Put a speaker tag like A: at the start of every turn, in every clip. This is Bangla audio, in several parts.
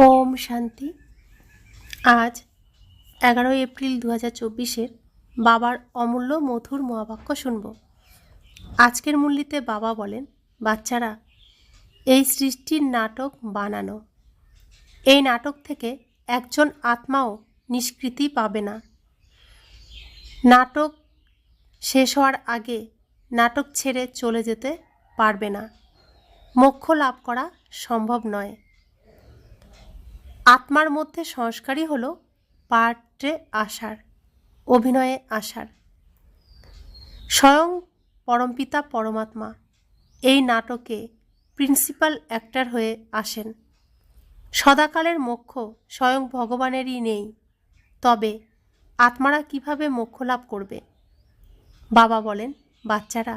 A: ওম শান্তি। আজ 11 এপ্রিল 2024 বাবার অমূল্য মধুর মহাবাক্য শুনব। আজকের মূল্যতে বাবা বলেন, বাচ্চারা, এই সৃষ্টির নাটক বানানো। এই নাটক থেকে একজন আত্মাও নিষ্কৃতি পাবে না। নাটক শেষ হওয়ার আগে নাটক ছেড়ে চলে যেতে পারবে না। মোক্ষ লাভ করা সম্ভব নয়। আত্মার মধ্যে সংস্কারই হলো পাঠে আসার, অভিনয়ে আসার। স্বয়ং পরমপিতা পরমাত্মা এই নাটকে প্রিন্সিপাল অ্যাক্টর হয়ে আসেন। সদাকালের মোক্ষ স্বয়ং ভগবানেরই নেই, তবে আত্মারা কিভাবে মোক্ষ লাভ করবে? বাবা বলেন, বাচ্চারা,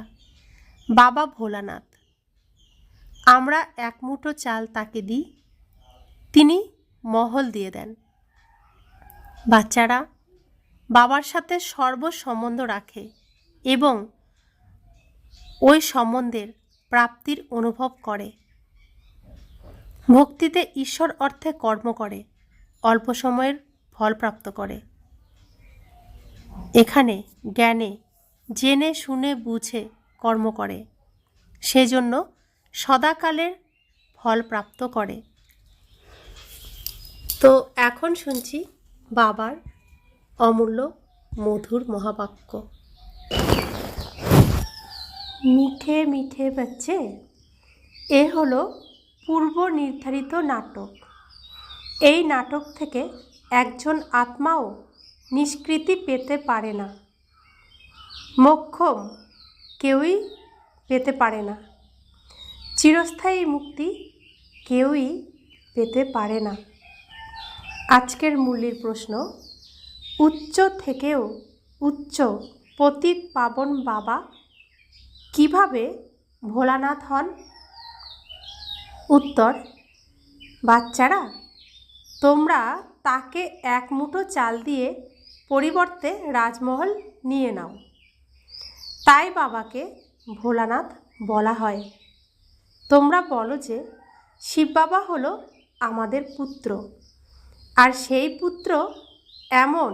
A: বাবা ভোলানাথ। আমরা এক মুঠো চাল তাকে দিই, তিনি মহল দিয়ে দেন। বাচ্চারা বাবার সাথে সর্বসম্বন্ধ রাখে এবং ওই সম্বন্ধের প্রাপ্তির অনুভব করে। ভক্তিতে ঈশ্বর অর্থে কর্ম করে, অল্প সময়ের ফল প্রাপ্ত করে। এখানে জ্ঞানে জেনে শুনে বুঝে কর্ম করে, সেজন্য সদাকালের ফল প্রাপ্ত করে। তো এখন শুনছি বাবার অমূল্য মধুর মহাবাক্য। মিঠে মিঠে বাচ্চে, এ হলো পূর্ব নির্ধারিত নাটক। এই নাটক থেকে একজন আত্মাও নিষ্কৃতি পেতে পারে না। মোক্ষম কেউই পেতে পারে না। চিরস্থায়ী মুক্তি কেউই পেতে পারে না। আজকের মূল্যের প্রশ্ন, উচ্চ থেকেও উচ্চ পতিত পাবন বাবা কিভাবে ভোলানাথ হন? উত্তর, বাচ্চারা, তোমরা তাকে এক মুঠো চাল দিয়ে পরিবর্তে রাজমহল নিয়ে নাও। তাই বাবাকে ভোলানাথ বলা হয়। তোমরা বলো যে শিব বাবা হলো আমাদের পুত্র, আর সেই পুত্র এমন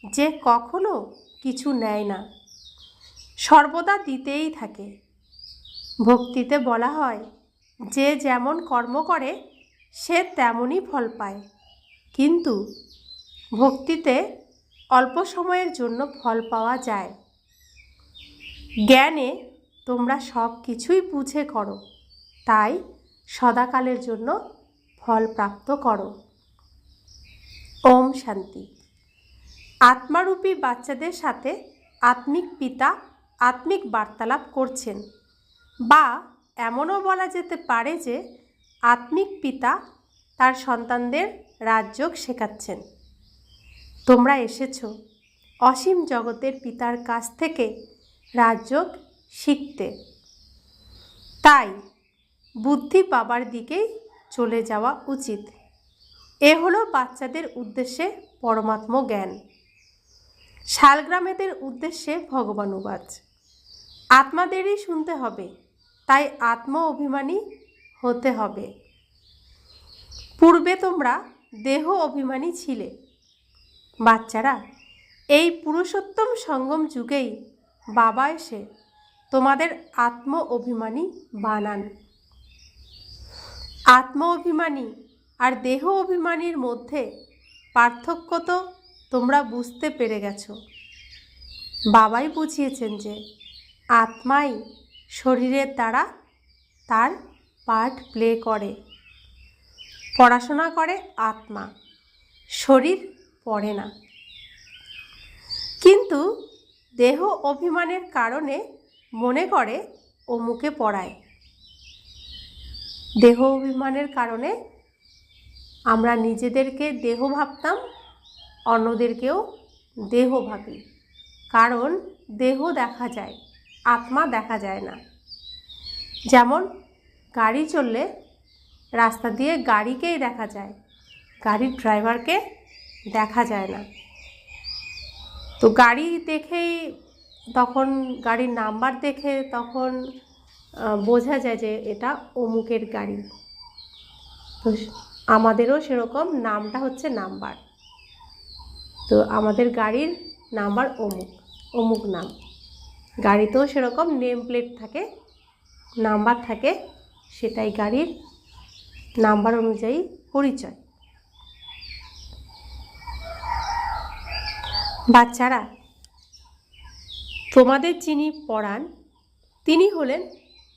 A: যে কখনো কিছু নেয় না, সর্বদা দিতেই থাকে। ভক্তিতে বলা হয়, যে যেমন কর্ম করে সে তেমনই ফল পায়, কিন্তু ভক্তিতে অল্প সময়ের জন্য ফল পাওয়া যায়। জ্ঞানে তোমরা সব কিছুই বুঝে করো, তাই সদাকালের জন্য ফল প্রাপ্ত করো। ওম শান্তি। আত্মারূপী বাচ্চাদের সাথে আত্মিক পিতা আত্মিক বার্তালাপ করছেন, বা এমনও বলা যেতে পারে যে আত্মিক পিতা তার সন্তানদের রাজযোগ শেখাচ্ছেন। তোমরা এসেছো অসীম জগতের পিতার কাছ থেকে রাজযোগ শিখতে, তাই বুদ্ধি বাবার দিকেই চলে যাওয়া উচিত। এ হলো বাচ্চাদের উদ্দেশ্যে পরমাত্ম জ্ঞান, শালগ্রামেদের উদ্দেশ্যে ভগবানুবাচ। আত্মাদেরই শুনতে হবে, তাই আত্ম অভিমানী হতে হবে। পূর্বে তোমরা দেহ অভিমানী ছিলে। বাচ্চারা, এই পুরুষোত্তম সঙ্গম যুগেই বাবা এসে তোমাদের আত্ম অভিমানী বানান। আত্ম অভিমানী আর দেহ অভিমানীর মধ্যে পার্থক্য তো তোমরা বুঝতে পেরে গেছো। বাবাই বুঝিয়েছেন যে আত্মাই শরীরের দ্বারা তার পার্ট প্লে করে। পড়াশোনা করে আত্মা, শরীর পড়ে না। কিন্তু দেহ অভিমানের কারণে মনে করে অমুকে পড়ায়। দেহ অভিমানের কারণে আমরা নিজেদেরকে দেহ ভাবতাম, অন্যদেরকেও দেহ ভাবি, কারণ দেহ দেখা যায়, আত্মা দেখা যায় না। যেমন গাড়ি চললে রাস্তা দিয়ে গাড়িকেই দেখা যায়, গাড়ির ড্রাইভারকে দেখা যায় না। তো গাড়ি দেখেই তখন গাড়ির নাম্বার দেখে তখন বোঝা যায় যে এটা অমুকের গাড়ি। তো আমাদেরও সেরকম নামটা হচ্ছে নাম্বার। তো আমাদের গাড়ির নাম্বার অমুক, অমুক নাম। গাড়িতেও সেরকম নেম প্লেট থাকে, নাম্বার থাকে, সেটাই গাড়ির নাম্বার অনুযায়ী পরিচয়। বাচ্চারা, তোমাদের যিনি পড়ান তিনি হলেন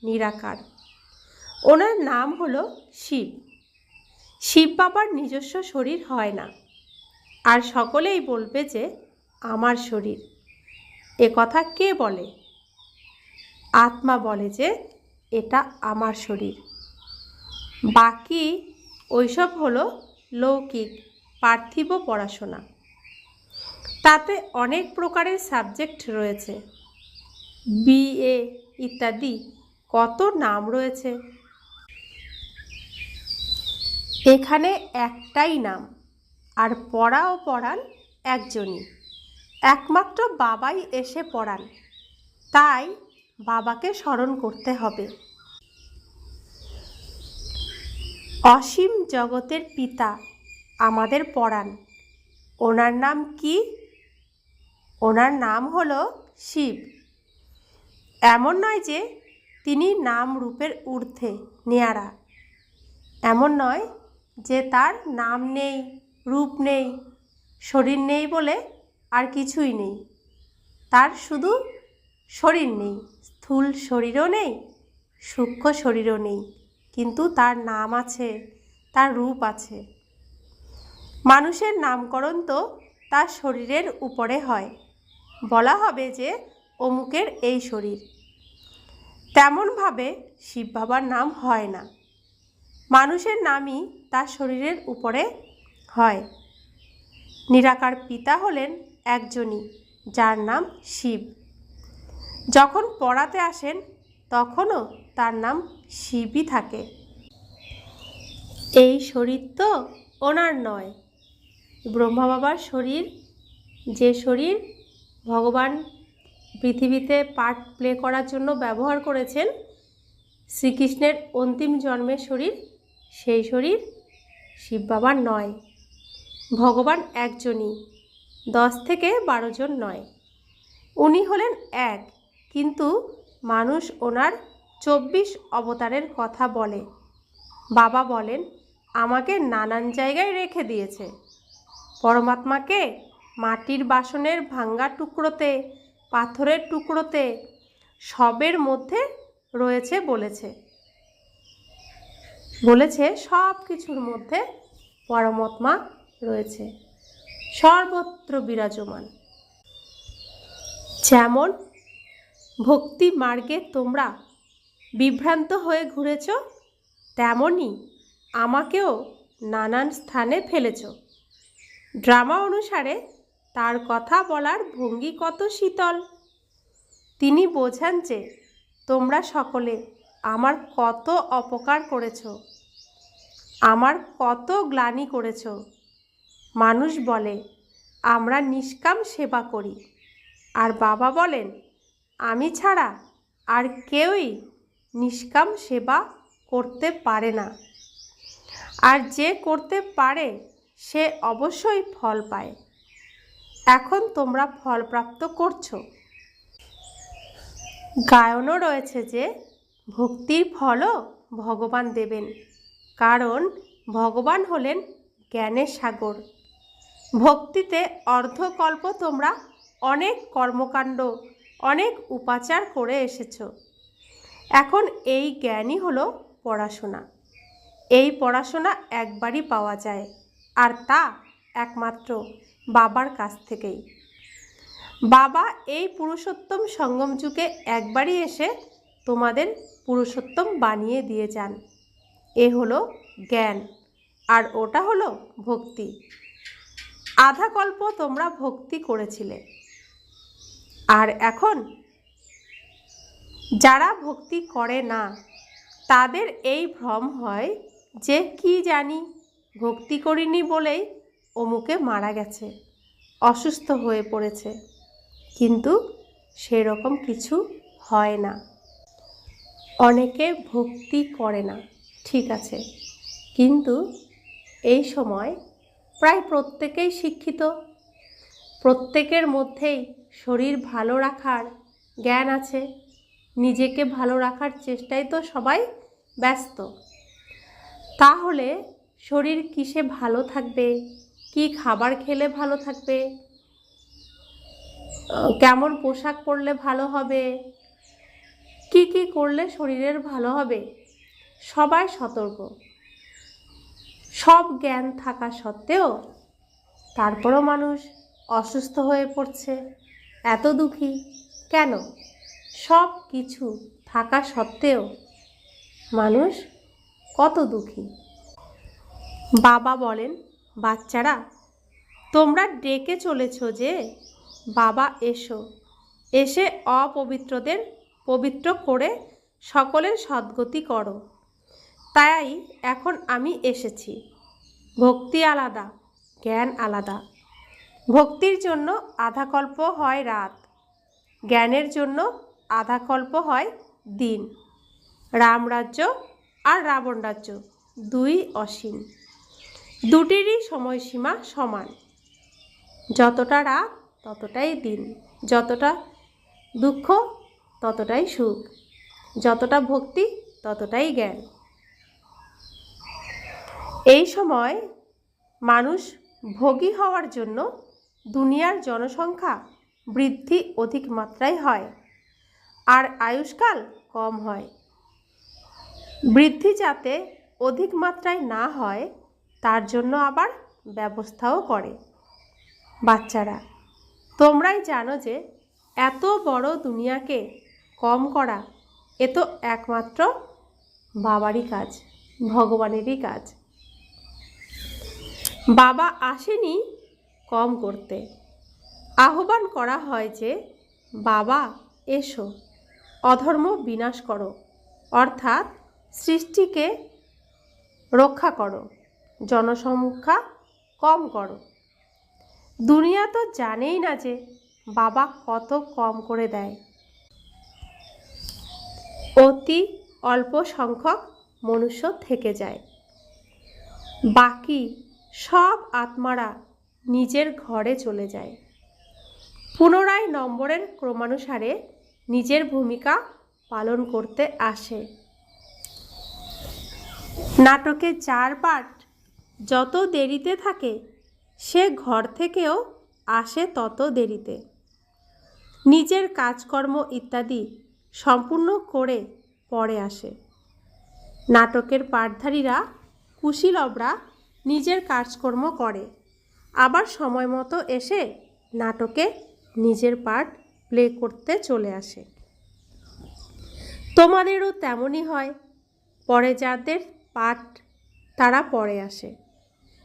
A: নিরাকার। ওনার নাম হলো শিব। শিব বাবার নিজস্ব শরীর হয় না, আর সকলেই বলবে যে আমার শরীর। এ কথা কে বলে? আত্মা বলে যে এটা আমার শরীর। বাকি ওইসব হলো লৌকিক পার্থিব পড়াশোনা। তাতে অনেক প্রকারের সাবজেক্ট রয়েছে, বিএ ইত্যাদি কত নাম রয়েছে। এখানে একটাই নাম, আর পড়ান একজনই, একমাত্র বাবাই এসে পড়ান। তাই বাবাকে স্মরণ করতে হবে। অসীম জগতের পিতা আমাদের পড়ান। ওনার নাম কি? ওনার নাম হলো শিব। এমন নয় যে তিনি নাম রূপের ঊর্ধ্বে নেয়ারা। এমন নয় যে তার নাম নেই, রূপ নেই, শরীর নেই বলে আর কিছুই নেই। তার শুধু শরীর নেই, স্থূল শরীরও নেই, সূক্ষ্ম শরীরও নেই, কিন্তু তার নাম আছে, তার রূপ আছে। মানুষের নামকরণ তো তার শরীরের উপরে হয়, বলা হবে যে অমুকের এই শরীর। তেমনভাবে শিব বাবার নাম হয় না, মানুষের নামই তার শরীরের উপরে হয়। নিরাকার পিতা হলেন একজনই, যার নাম শিব। যখন পড়াতে আসেন তখনও তার নাম শিবই থাকে। এই শরীর তো ওনার নয়, ব্রহ্মা বাবার শরীর। যে শরীর ভগবান পৃথিবীতে পার্ট প্লে করার জন্য ব্যবহার করেছেন, শ্রীকৃষ্ণের অন্তিম জন্মের শরীর, সেই শরীর শিব বাবার নয়। ভগবান একজনই, 10 থেকে 12 জন নয়। উনি হলেন এক, কিন্তু মানুষ ওনার 24 অবতারের কথা বলে। বাবা বলেন আমাকে নানান জায়গায় রেখে দিয়েছে। পরমাত্মাকে মাটির বাসনের ভাঙ্গা টুকরোতে, পাথরের টুকরোতে, সবের মধ্যে রয়েছে বলেছে সব কিছুর মধ্যে পরমাত্মা রয়েছে, সর্বত্র বিরাজমান। যেমন ভক্তি মার্গে তোমরা বিভ্রান্ত হয়ে ঘুরেছ, তেমনি আমাকেও নানান স্থানে ফেলেছ। ড্রামা অনুসারে তার কথা বলার ভঙ্গি কত শীতল। তিনি বোঝান যে তোমরা সকলে আমার কত অপকার করেছ, আমার কত গ্লানি করেছ। মানুষ বলে আমরা নিষ্কাম সেবা করি, আর বাবা বলেন আমি ছাড়া আর কেউই নিষ্কাম সেবা করতে পারে না, আর যে করতে পারে সে অবশ্যই ফল পায়। এখন তোমরা ফল প্রাপ্ত করছো। গায়নও রয়েছে যে ভক্তির ফলও ভগবান দেবেন, কারণ ভগবান হলেন জ্ঞানের সাগর। ভক্তিতে অর্ধকল্প তোমরা অনেক কর্মকাণ্ড, অনেক উপাচার করে এসেছো। এখন এই জ্ঞানই হলো পড়াশোনা। এই পড়াশোনা একবারই পাওয়া যায়, আর তা একমাত্র বাবার কাছ থেকেই। বাবা এই পুরুষোত্তম সঙ্গম যুগে একবারই এসে তোমাদের পুরুষোত্তম বানিয়ে দিয়ে যান। এ হলো জ্ঞান, আর ওটা হলো ভক্তি। আধা কল্প তোমরা ভক্তি করেছিলে, আর এখন যারা ভক্তি করে না তাদের এই ভ্রম হয় যে কি জানি ভক্তি করিনি বলেই অমুকে মারা গেছে, অসুস্থ হয়ে পড়েছে, কিন্তু সেরকম কিছু হয় না। অনেকে ভক্তি করে না, ঠিক আছে, কিন্তু এই সময় প্রায় প্রত্যেকেই শিক্ষিত, প্রত্যেকের মধ্যেই শরীর ভালো রাখার জ্ঞান আছে, নিজেকে ভালো রাখার চেষ্টায় তো সবাই ব্যস্ত। তাহলে শরীর কিসে ভালো থাকবে, কি খাবার খেলে ভালো থাকবে, কেমন পোশাক পরলে ভালো হবে, কি কি করলে শরীরের ভালো হবে, সবাই সতর্ক। সব জ্ঞান থাকা সত্ত্বেও তারপরও মানুষ অসুস্থ হয়ে পড়ছে, এত দুঃখী কেন? সব কিছু থাকা সত্ত্বেও মানুষ কত দুঃখী। বাবা বলেন, বাচ্চারা তোমরা ডেকে চলেছ যে বাবা এসো, এসে অপবিত্রদের পবিত্র করে সকলের সদ্গতি করো। তাই এখন আমি এসেছি। ভক্তি আলাদা, জ্ঞান আলাদা। ভক্তির জন্য আধা কল্প হয় রাত, জ্ঞানের জন্য আধা কল্প হয় দিন। রামরাজ্য আর রাবণ রাজ্য দুই অসীম, দুটিরই সময়সীমা সমান। যতটা রাত ততটাই দিন, যতটা দুঃখ ততটাই সুখ, যতটা ভক্তি ততটাই জ্ঞান। এই সময় মানুষ ভোগী হওয়ার জন্য দুনিয়ার জনসংখ্যা বৃদ্ধি অধিক মাত্রায় হয় আর আয়ুষ্কাল কম হয়। বৃদ্ধি যাতে অধিক মাত্রায় না হয় তার জন্য আবার ব্যবস্থাও করে। বাচ্চারা তোমরাই জানো যে এত বড় দুনিয়াকে কম করা এ তো একমাত্র বাবারই কাজ, ভগবানেরই কাজ। বাবা আসেনি কম করতে, আহ্বান করা হয় যে বাবা এসো, অধর্ম বিনাশ করো, অর্থাৎ সৃষ্টিকে রক্ষা করো, জনসংখ্যা কম করো। দুনিয়া তো জানেই না যে বাবা কত কম করে দেয়। অতি অল্প সংখ্যক মনুষ্য থেকে যায়, বাকি সব আত্মারা নিজের ঘরে চলে যায়। পুনরায় নম্বরের ক্রমানুসারে নিজের ভূমিকা পালন করতে আসে। নাটকে যার পাঠ যত দেরিতে থাকে সে ঘর থেকেও আসে তত দেরিতে। নিজের কাজকর্ম ইত্যাদি সম্পূর্ণ করে পরে আসে। নাটকের পাঠধারীরা কুশীলবরা নিজের কাজকর্ম করে, আবার সময় মতো এসে নাটকে নিজের পাঠ প্লে করতে চলে আসে। তোমাদেরও তেমনই হয়। পরে যাদের পাঠ তারা পরে আসে,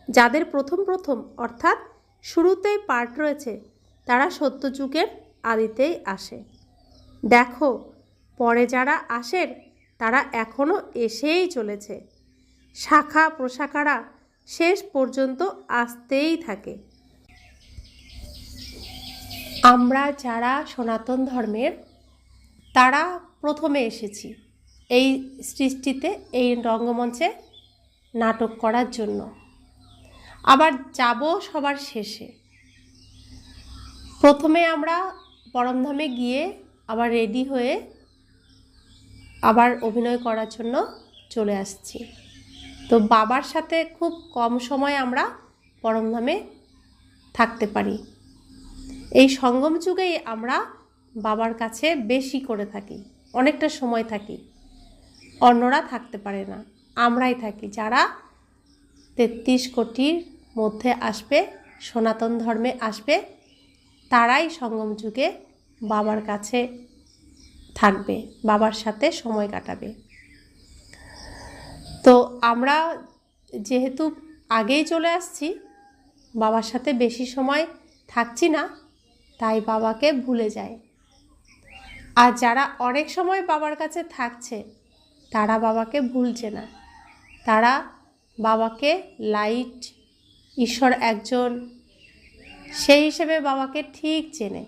A: যাদের প্রথম প্রথম অর্থাৎ শুরুতেই পাঠ রয়েছে তারা সত্যযুগের আদিতেই আসে। দেখো পরে যারা আসেন তারা এখনও এসেই চলেছে। শাখা প্রশাখারা শেষ পর্যন্ত আসতেই থাকে। আমরা যারা সনাতন ধর্মের তারা প্রথমে এসেছি এই সৃষ্টিতে, এই রঙ্গমঞ্চে নাটক করার জন্য। আবার যাব সবার শেষে। প্রথমে আমরা পরমধামে গিয়ে আবার রেডি হয়ে আবার অভিনয় করার জন্য চলে আসছি। তো বাবার সাথে খুব কম সময় আমরা পরমধামে থাকতে পারি। এই সঙ্গম যুগেই আমরা বাবার কাছে বেশি করে থাকি, অনেকটা সময় থাকি। অন্যরা থাকতে পারে না, আমরাই থাকি। যারা 33 কোটির মধ্যে আসবে, সনাতন ধর্মে আসবে, তারাই সঙ্গম যুগে বাবার কাছে থাকবে, বাবার সাথে সময় কাটাবে। তো আমরা যেহেতু আগেই চলে আসছি, বাবার সাথে বেশি সময় থাকছি না, তাই বাবাকে ভুলে যায়। আর যারা অনেক সময় বাবার কাছে থাকছে তারা বাবাকে ভুলছে না, তারা বাবাকে লাইট, ঈশ্বর একজন, সেই হিসেবে বাবাকে ঠিক চেনে।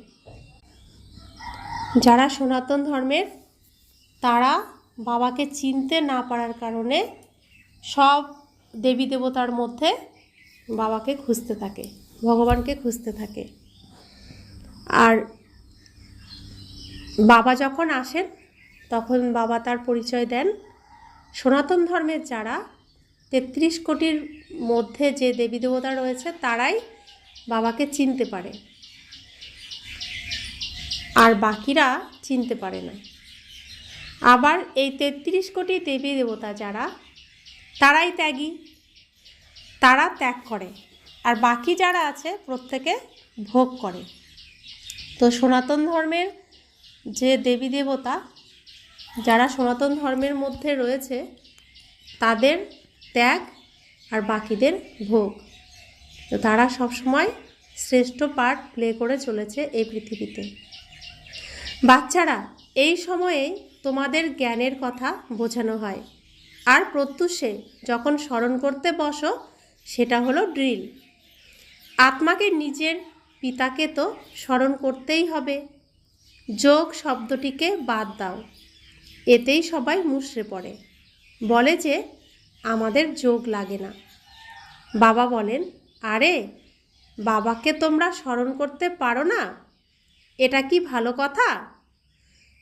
A: যারা সনাতন ধর্মের তারা বাবাকে চিনতে না পারার কারণে সব দেবী দেবতার মধ্যে বাবাকে খুঁজতে থাকে, ভগবানকে খুঁজতে থাকে। আর বাবা যখন আসেন তখন বাবা তার পরিচয় দেন। সনাতন ধর্মের যারা ৩৩ কোটির মধ্যে যে দেবী দেবতা রয়েছে তারাই বাবাকে চিনতে পারে, আর বাকিরা চিনতে পারে না। আবার এই ৩৩ কোটি দেবী দেবতা যারা, তারাই ত্যাগী, তারা ত্যাগ করে, আর বাকি যারা আছে প্রত্যেকে ভোগ করে। তো সনাতন ধর্মের যে দেবী দেবতা যারা সনাতন ধর্মের মধ্যে রয়েছে তাদের ত্যাগ আর বাকিদের ভোগ। তো তারা সবসময় শ্রেষ্ঠ পার্ট প্লে করে চলেছে এই পৃথিবীতে। বাচ্চারা, এই সময়েই তোমাদের জ্ঞানের কথা বোঝানো হয়, আর প্রত্যুষে যখন স্মরণ করতে বসো সেটা হলো ড্রিল। আত্মাকে নিজের পিতাকে তো স্মরণ করতেই হবে, যোগ শব্দটিকে বাদ দাও, এতেই সবাই মুষড়ে পড়ে, বলে যে আমাদের যোগ লাগে না। বাবা বলেন, আরে বাবাকে তোমরা স্মরণ করতে পারো না, এটা কি ভালো কথা?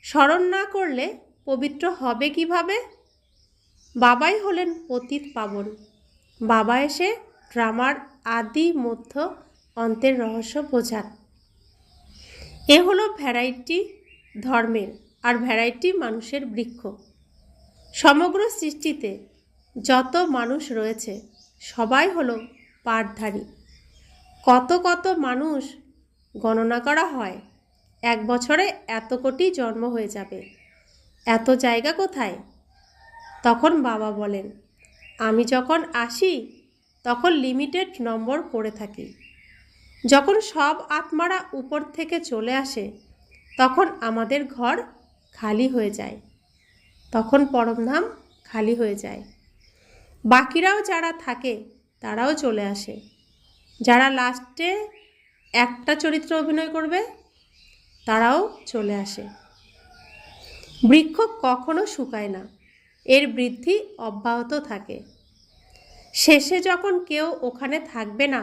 A: স্মরণ না করলে পবিত্র হবে কিভাবে? বাবাই হলেন পতিত পাবন। বাবা এসে ড্রামার আদি মধ্য অন্তের রহস্য বোঝান। এ হলো ভ্যারাইটি ধর্মের আর ভ্যারাইটি মানুষের বৃক্ষ। সমগ্র সৃষ্টিতে যত মানুষ রয়েছে সবাই হলো পাঠধারী। কত কত মানুষ গণনা করা হয়, 1 বছরে এত কোটি জন্ম হয়ে যাবে, এত জায়গা কোথায়? তখন বাবা বলেন, আমি যখন আসি তখন লিমিটেড নম্বর করে থাকি। যখন সব আত্মারা উপর থেকে চলে আসে তখন আমাদের ঘর খালি হয়ে যায়, তখন পরমধাম খালি হয়ে যায়। বাকিরাও যারা থাকে তারাও চলে আসে, যারা লাস্টে একটা চরিত্র অভিনয় করবে তারাও চলে আসে। বৃক্ষ কখনো শুকায় না, এর বৃদ্ধি অব্যাহত থাকে। শেষে যখন কেউ ওখানে থাকবে না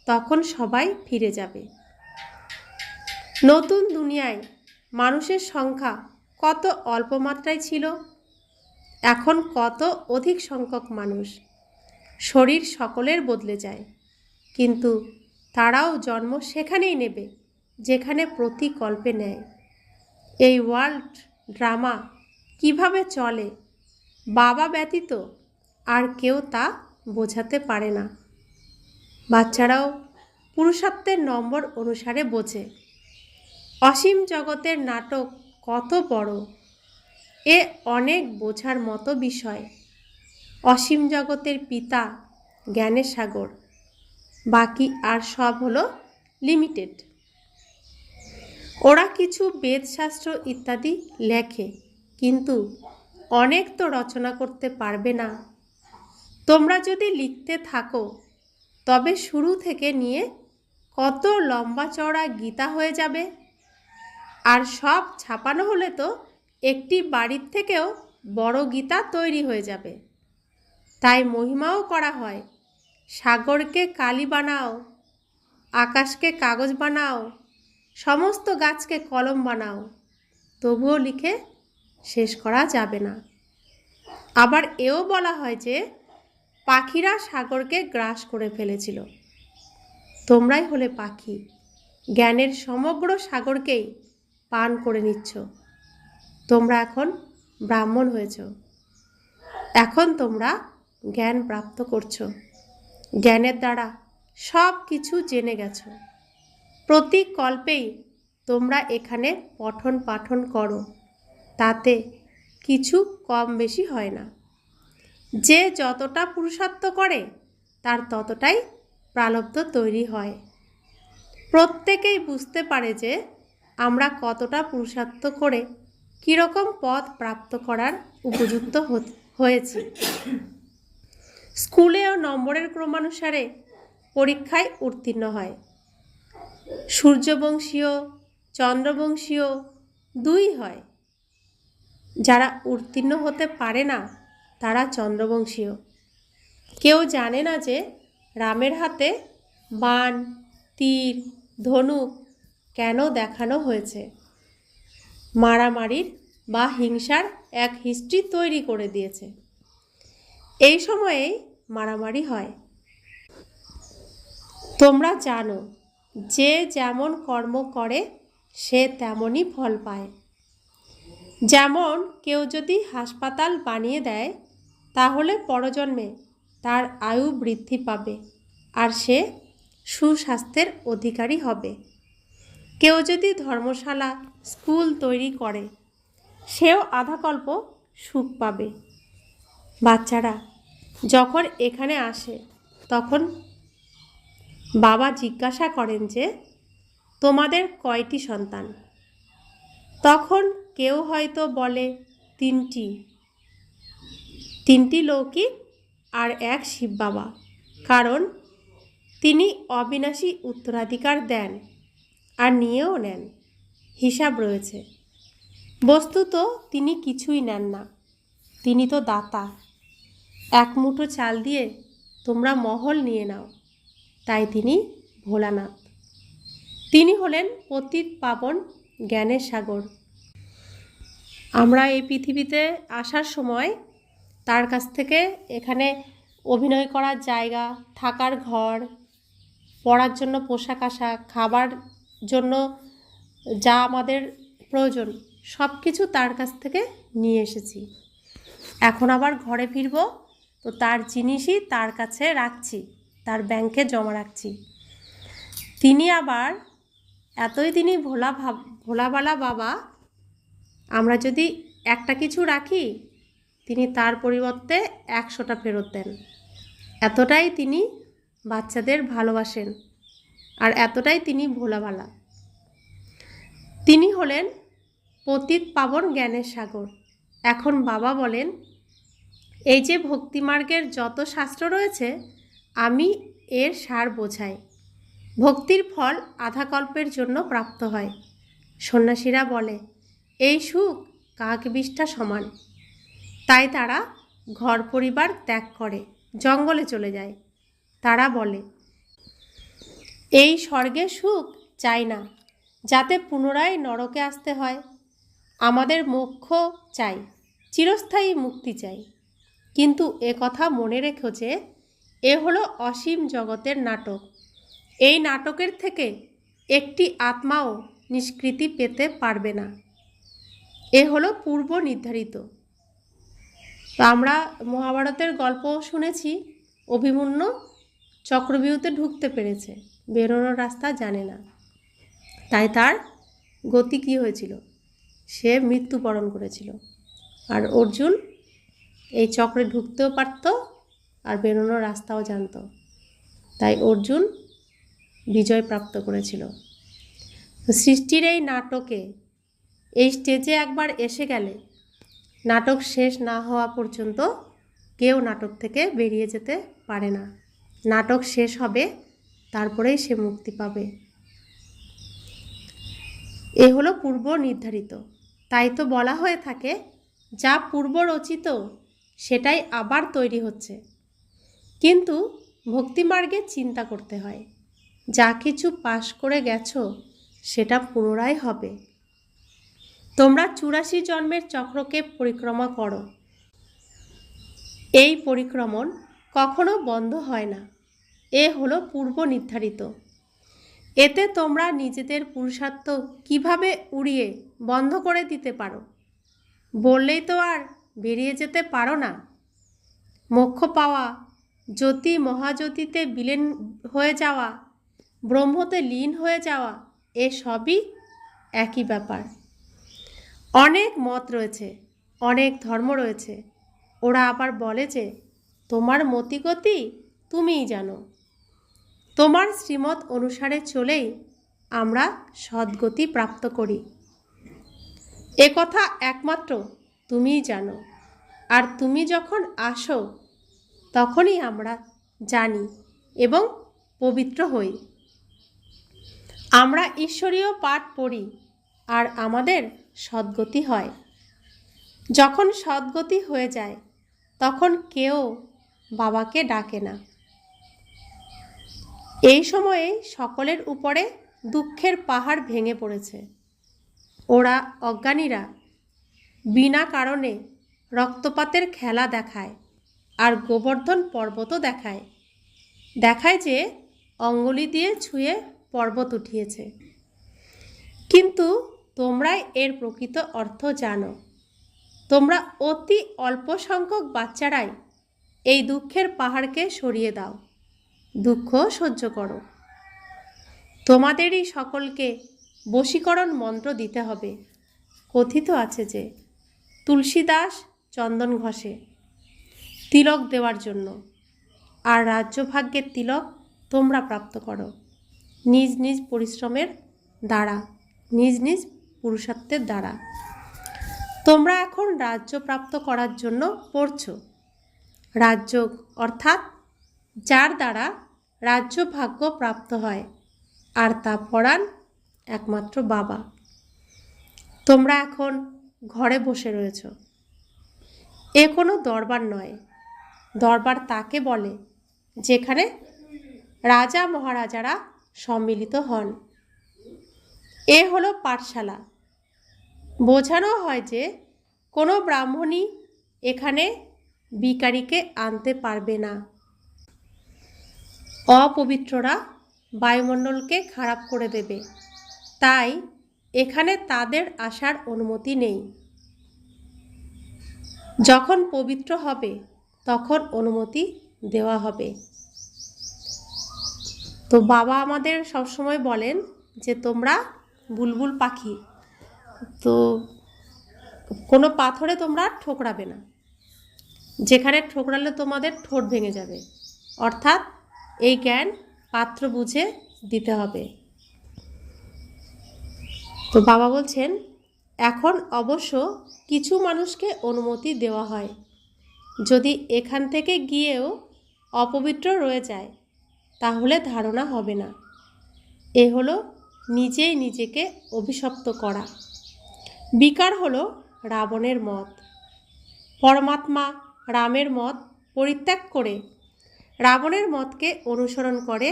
A: তখন সবাই ফিরে যাবে। নতুন দুনিয়ায় মানুষের সংখ্যা কত অল্প মাত্রায় ছিল, এখন কত অধিক সংখ্যক মানুষ। শরীর সকলের বদলে যায়, কিন্তু তারাও জন্ম সেখানেই নেবে যেখানে প্রতি কল্পে নেয়। এই ওয়ার্ল্ড ড্রামা কিভাবে চলে বাবা ব্যতীত আর কেউ তা বোঝাতে পারে না। বাচ্চারাও পুরুষার্থের নম্বর অনুসারে বোঝে। অসীম জগতের নাটক কত বড়, এ অনেক বোঝার মতো বিষয়। অসীম জগতের পিতা জ্ঞানের সাগর, বাকি আর সব হলো লিমিটেড। ওরা কিছু বেদশাস্ত্র ইত্যাদি লেখে, কিন্তু অনেক তো রচনা করতে পারবে না। তোমরা যদি লিখতে থাকো তবে শুরু থেকে নিয়ে কত লম্বা চওড়া গীতা হয়ে যাবে, আর সব ছাপানো হলে তো একটি বাড়ির থেকেও বড় গীতা তৈরি হয়ে যাবে। তাই মহিমাও করা হয়, সাগরকে কালি বানাও, আকাশকে কাগজ বানাও, সমস্ত গাছকে কলম বানাও, তবুও লিখে শেষ করা যাবে না। আবার এও বলা হয় যে পাখিরা সাগরকে গ্রাস করে ফেলেছিল। তোমরাই হলে পাখি, জ্ঞানের সমগ্র সাগরকেই পান করে নিচ্ছ। তোমরা এখন ব্রাহ্মণ হয়েছ, এখন তোমরা জ্ঞান প্রাপ্ত করছো। জ্ঞানের দ্বারা সব কিছু জেনে গেছো। প্রতি কল্পেই তোমরা এখানে পঠন পাঠন করো, তাতে কিছু কম বেশি হয় না। যে যতটা পুরুষার্থ করে তার ততটাই প্রারব্ধ তৈরি হয়। প্রত্যেকেই বুঝতে পারে যে আমরা কতটা পুরুষার্থ করে কীরকম পথ প্রাপ্ত করার উপযুক্ত হয়েছি। স্কুলেও নম্বরের ক্রমানুসারে পরীক্ষায় উত্তীর্ণ হয়। সূর্যবংশীয় চন্দ্রবংশীয় দুই হয়। যারা উত্তীর্ণ হতে পারে না তারা চন্দ্রবংশীয়, কেউ জানে না যে রামের হাতে বাণ, তীর, ধনুক কেন দেখানো হয়েছে। মারামারির বা হিংসার এক হিস্ট্রি তৈরি করে দিয়েছে। এই সময়েই মারামারি হয়। তোমরা জানো যে যেমন কর্ম করে সে তেমনই ফল পায়। যেমন কেউ যদি হাসপাতাল বানিয়ে দেয় তাহলে পরজন্মে তার আয়ু বৃদ্ধি পাবে আর সে সুস্বাস্থ্যের অধিকারী হবে। কেউ যদি ধর্মশালা, স্কুল তৈরি করে সেও আধাকল্প সুখ পাবে। বাচ্চারা যখন এখানে আসে তখন বাবা জিজ্ঞাসা করেন যে তোমাদের কয়টি সন্তান? তখন কেউ হয়তো বলে 3টি লৌকিক আর এক শিব বাবা, কারণ তিনি অবিনাশী উত্তরাধিকার দেন আর নিয়েও নেন, হিসাব রয়েছে। বস্তুত তিনি কিছুই নেন না, তিনি তো দাতা। এক মুঠো চাল দিয়ে তোমরা মহল নিয়ে নাও, তাই তিনি ভোলানাথ। তিনি হলেন পতিত পাবন জ্ঞানের সাগর। আমরা এই পৃথিবীতে আসার সময় তার কাছ থেকে এখানে অভিনয় করার জায়গা, থাকার ঘর, পড়ার জন্য পোশাক আশাক, খাবার জন্য যা আমাদের প্রয়োজন সব কিছু তার কাছ থেকে নিয়ে এসেছি। এখন আবার ঘরে ফিরব, তো তার জিনিসই তার কাছে রাখছি, তার ব্যাংকে জমা রাখছি। তিনি আবার এতই তিনি ভোলাবালা বাবা, আমরা যদি একটা কিছু রাখি তিনি তার পরিবর্তে 100টা ফেরত দেন। এতটাই তিনি বাচ্চাদের ভালোবাসেন আর এতটাই তিনি ভোলাবালা। তিনি হলেন পতিত পাবন জ্ঞানের সাগর। এখন বাবা বলেন, এই যে ভক্তিমার্গের যত শাস্ত্র রয়েছে আমি এর সার বোঝাই। ভক্তির ফল আধাকল্পের জন্য প্রাপ্ত হয়। সন্ন্যাসীরা বলে এই সুখ কাকবিষ্ঠা সমান, তাই তারা ঘর পরিবার ত্যাগ করে জঙ্গলে চলে যায়। তারা বলে এই স্বর্গের সুখ চাই না, যাতে পুনরায় নরকে আসতে হয়। আমাদের মোক্ষ চাই, চিরস্থায়ী মুক্তি চাই। কিন্তু এ কথা মনে রেখো যে এ হলো অসীম জগতের নাটক। এই নাটকের থেকে একটি আত্মাও নিষ্কৃতি পেতে পারবে না। এ হলো পূর্ব নির্ধারিত। তো আমরা মহাভারতের গল্প শুনেছি, অভিমন্যু চক্রবিউতে ঢুকতে পেরেছে, বেরোনোর রাস্তা জানে না, তাই তার গতি কী হয়েছিল, সে মৃত্যুবরণ করেছিল। আর অর্জুন এই চক্রে ঢুকতেও পারত আর বেরোনোর রাস্তাও জানত, তাই অর্জুন বিজয় প্রাপ্ত করেছিল। সৃষ্টির এই নাটকে এই স্টেজে একবার এসে গেলে নাটক শেষ না হওয়া পর্যন্ত কেউ নাটক থেকে বেরিয়ে যেতে পারে না। নাটক শেষ হবে, তারপরেই সে মুক্তি পাবে। এ হলো পূর্ব নির্ধারিত। তাই তো বলা হয়ে থাকে যা পূর্ব রচিত সেটাই আবার তৈরি হচ্ছে। কিন্তু ভক্তিমার্গে চিন্তা করতে হয়, যা কিছু পাশ করে গেছো সেটা পুনরায় হবে। তোমরা 84 জন্মের চক্রকে পরিক্রমা করো। এই পরিক্রমণ কখনো বন্ধ হয় না। এ হলো পূর্ব নির্ধারিত। এতে তোমরা নিজেদের পুরুষার্থ কিভাবে উড়িয়ে বন্ধ করে দিতে পারো, বললেই তো আর বেরিয়ে যেতে পারো না। মোক্ষ পাওয়া, জ্যোতি মহাজ্যোতিতে বিলীন হয়ে যাওয়া, ব্রহ্মতে লীন হয়ে যাওয়া, এ সবই একই ব্যাপার। অনেক মত রয়েছে, অনেক ধর্ম রয়েছে। ওরা আবার বলে যে তোমার মতিগতি তুমিই জানো, তোমার শ্রীমত অনুসারে চলেই আমরা সদ্গতি প্রাপ্ত করি। এ কথা একমাত্র তুমিই জানো। আর তুমি যখন আসো তখনই আমরা জানি এবং পবিত্র হই। আমরা ঈশ্বরীয় পাঠ পড়ি আর আমাদের সদ্গতি হয়। যখন সদ্গতি হয়ে যায় তখন কেউ বাবাকে ডাকে না। এই সময়ে সকলের উপরে দুঃখের পাহাড় ভেঙে পড়েছে। ওরা অজ্ঞানীরা বিনা কারণে রক্তপাতের খেলা দেখায়, আর গোবর্ধন পর্বতও দেখায়। দেখায় যে অঙ্গুলি দিয়ে ছুঁয়ে পর্বত উঠিয়েছে। কিন্তু তোমরাই এর প্রকৃত অর্থ জানো। তোমরা অতি অল্প সংখ্যক বাচ্চারাই এই দুঃখের পাহাড়কে সরিয়ে দাও, দুঃখ সহ্য করো। তোমাদেরই সকলকে বশীকরণ মন্ত্র দিতে হবে। কথিত আছে যে তুলসী দাস চন্দন ঘষে তিলক দেওয়ার জন্য, আর রাজ্যভাগ্যের তিলক তোমরা প্রাপ্ত করো নিজ নিজ পরিশ্রমের দ্বারা, নিজ নিজ পুরুষার্থের দ্বারা। তোমরা এখন রাজ্য প্রাপ্ত করার জন্য পড়ছ। রাজ্য অর্থাৎ যার দ্বারা রাজ্য ভাগ্য প্রাপ্ত হয়, আর তা পড়ান একমাত্র বাবা। তোমরা এখন ঘরে বসে রয়েছ। এ কোনো দরবার নয়। দরবার তাকে বলে যেখানে রাজা মহারাজারা সম্মিলিত হন। এ হলো পাঠশালা। বোঝানো হয় যে কোনো ব্রাহ্মণই এখানে ভিখারিকে আনতে পারবে না। অপবিত্ররা বায়ুমণ্ডলকে খারাপ করে দেবে, তাই এখানে তাদের আসার অনুমতি নেই। যখন পবিত্র হবে তখন অনুমতি দেওয়া হবে। তো বাবা আমাদের সবসময় বলেন যে তোমরা বুলবুল পাখি, তো কোনো পাথরে তোমরা ঠোকরাবে না। যেখানে ঠোকরালে তোমাদের ঠোঁট ভেঙে যাবে। অর্থাৎ এই জ্ঞান পাত্র বুঝে দিতে হবে। তো বাবা বলছেন এখন অবশ্য কিছু মানুষকে অনুমতি দেওয়া হয়, যদি এখান থেকে গিয়েও অপবিত্র রয়ে যায় তাহলে ধারণা হবে না। এ হলো নিজেই নিজেকে অভিশপ্ত করা। বিকার হলো রাবণের মত। পরমাত্মা রামের মত পরিত্যাগ করে রাবণের মতকে অনুসরণ করে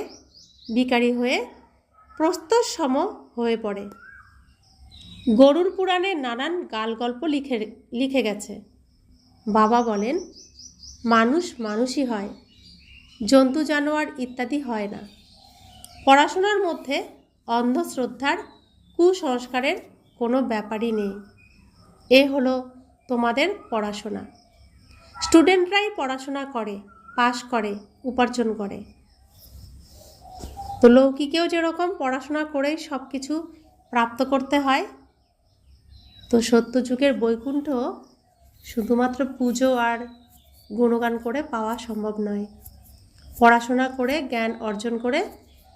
A: বিকারী হয়ে প্রস্তরসম হয়ে পড়ে। গরুর পুরাণে নানান গালগল্প লিখে গেছে। বাবা বলেন মানুষ মানুষই হয়, জন্তু জানোয়ার ইত্যাদি হয় না। পড়াশোনার মধ্যে অন্ধশ্রদ্ধার কুসংস্কারের কোনো ব্যাপারই নেই। এ হলো তোমাদের পড়াশোনা। স্টুডেন্টরাই পড়াশোনা করে, পাশ করে, উপার্জন করে। তো লৌকিকেও যেরকম পড়াশোনা করেই সব কিছু প্রাপ্ত করতে হয়, তো সত্যযুগের বৈকুণ্ঠ শুধুমাত্র পুজো আর গুণগান করে পাওয়া সম্ভব নয়। পড়াশোনা করে জ্ঞান অর্জন করে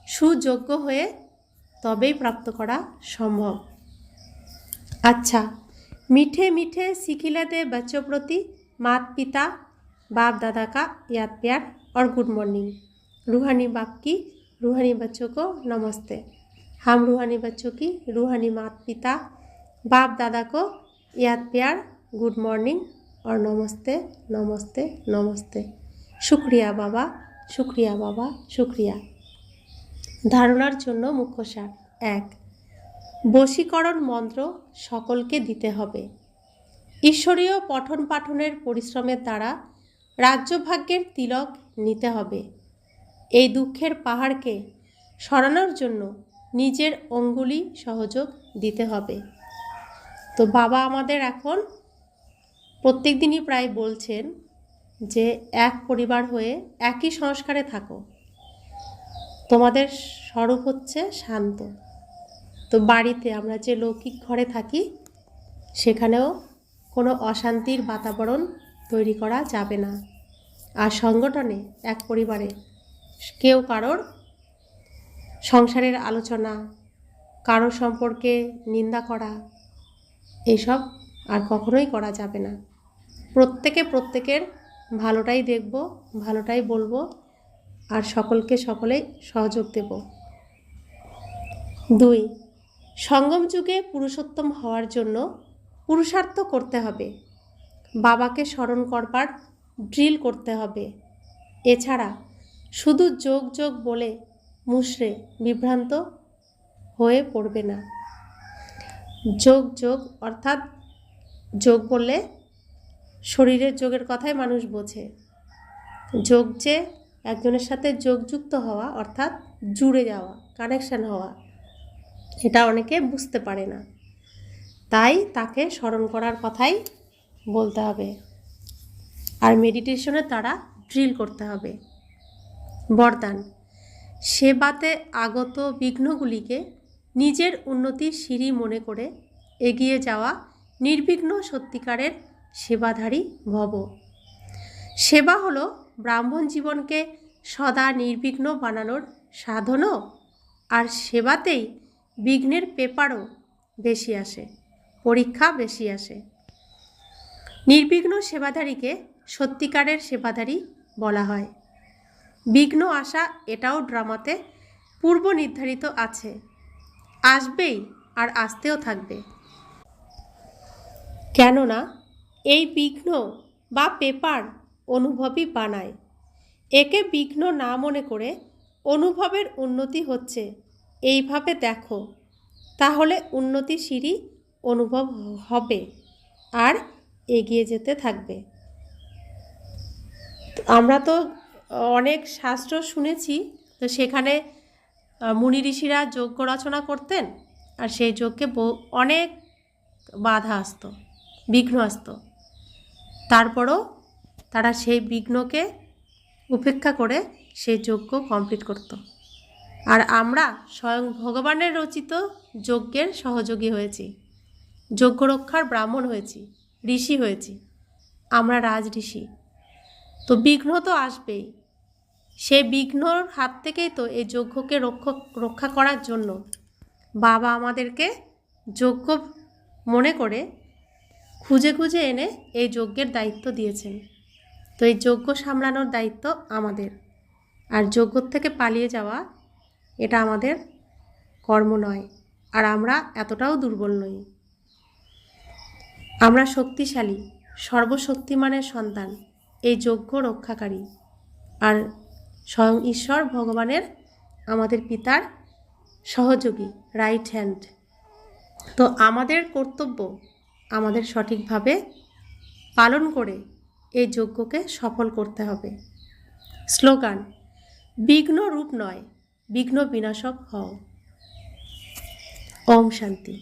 A: সুযোগ্য হয়ে তবেই প্রাপ্ত করা সম্ভব। अच्छा, मीठे मीठे सिखिले दे बच्चों प्रति माता पिता बाप दादा का याद प्यार और गुड मॉर्निंग। रूहानी बाप की रूहानी बच्चों को नमस्ते। हम रूहानी बच्चों की रूहानी माता पिता बाप दादा को याद प्यार, गुड मॉर्निंग और नमस्ते नमस्ते नमस्ते। शुक्रिया बाबा, शुक्रिया बाबा, शुक्रिया। धारणार जन्य मुख्य सार। एक, বশীকরণ মন্ত্র সকলকে দিতে হবে। ঈশ্বরীয় পঠন পাঠনের পরিশ্রমের দ্বারা রাজ্যভাগ্যের তিলক নিতে হবে। এই দুঃখের পাহাড়কে সরানোর জন্য নিজের অঙ্গুলি সহযোগ দিতে হবে। তো বাবা আমাদের এখন প্রত্যেক দিনই প্রায় বলছেন যে এক পরিবার হয়ে একই সংস্কারে থাকো। তোমাদের স্বরূপ হচ্ছে শান্ত। তো বাড়িতে আমরা যে লৌকিক ঘরে থাকি সেখানেও কোনো অশান্তির বাতাবরণ তৈরি করা যাবে না। আর সংগঠনে এক পরিবারে কেউ কারোর সংসারের আলোচনা, কারোর সম্পর্কে নিন্দা করা, এইসব আর কখনোই করা যাবে না। প্রত্যেকে প্রত্যেকের ভালোটাই দেখব, ভালোটাই বলবো, আর সকলকে সকলেই সহযোগ দেব। 2, সঙ্গম যুগে পুরুষোত্তম হওয়ার জন্য পুরুষার্থ করতে হবে। বাবাকে স্মরণ করবার ড্রিল করতে হবে। এছাড়া শুধু যোগ যোগ বলে মুষড়ে বিভ্রান্ত হয়ে পড়বে না। যোগ যোগ অর্থাৎ যোগ বললে শরীরের যোগের কথাই মানুষ বোঝে। যোগ যে একজনের সাথে যোগযুক্ত হওয়া অর্থাৎ জুড়ে যাওয়া, কানেকশান হওয়া, এটা অনেকে বুঝতে পারে না, তাই তাকে স্মরণ করার কথাই বলতে হবে আর মেডিটেশনের দ্বারা ড্রিল করতে হবে। বরদান: সেবাতে আগত বিঘ্নগুলিকে নিজের উন্নতির সিঁড়ি মনে করে এগিয়ে যাওয়া নির্বিঘ্ন সত্যিকারের সেবাধারী ভব। সেবা হলো ব্রাহ্মণ জীবনকে সদা নির্বিঘ্ন বানানোর সাধনও, আর সেবাতেই বিঘ্নের পেপারও বেশি আসে, পরীক্ষা বেশি আসে। নির্বিঘ্ন সেবাধারীকে সত্যিকারের সেবাধারী বলা হয়। বিঘ্ন আসা এটাও ড্রামাতে পূর্ব নির্ধারিত আছে, আসবেই আর আসতেও থাকবে। কেননা এই বিঘ্ন বা পেপার অনুভবই বানায়। একে বিঘ্ন না মনে করে অনুভবের উন্নতি হচ্ছে এইভাবে দেখো, তাহলে উন্নতি সিঁড়ি অনুভব হবে আর এগিয়ে যেতে থাকবে। আমরা তো অনেক শাস্ত্র শুনেছি, তো সেখানে মুনি ঋষিরা যজ্ঞ রচনা করতেন, আর সেই যজ্ঞে অনেক বাধা আসতো, বিঘ্ন আসতো, তারপরও তারা সেই বিঘ্নকে উপেক্ষা করে সেই যজ্ঞ কমপ্লিট করত। আর আমরা স্বয়ং ভগবানের রচিত যজ্ঞের সহযোগী হয়েছি, যজ্ঞ রক্ষার ব্রাহ্মণ হয়েছি, ঋষি হয়েছি, আমরা রাজ ঋষি। তো বিঘ্ন তো আসবেই, সেই বিঘ্নর হাত থেকেই তো এই যজ্ঞকে রক্ষা করার জন্য বাবা আমাদেরকে যজ্ঞ মনে করে খুঁজে খুঁজে এনে এই যজ্ঞের দায়িত্ব দিয়েছেন। তো এই যজ্ঞ সামলানোর দায়িত্ব আমাদের, আর যজ্ঞ থেকে পালিয়ে যাওয়া এটা আমাদের কর্ম নয়, আর আমরা এতটাও দুর্বল নই। আমরা শক্তিশালী, সর্বশক্তিমানের সন্তান, এই যজ্ঞ রক্ষাকারী, আর স্বয়ং ঈশ্বর ভগবানের আমাদের পিতার সহযোগী, রাইট হ্যান্ড। তো আমাদের কর্তব্য আমাদের সঠিকভাবে পালন করে এই যজ্ঞকে সফল করতে হবে। স্লোগান: বিঘ্ন রূপ নয়, বিঘ্ন বিনাশক হও। ওম শান্তি।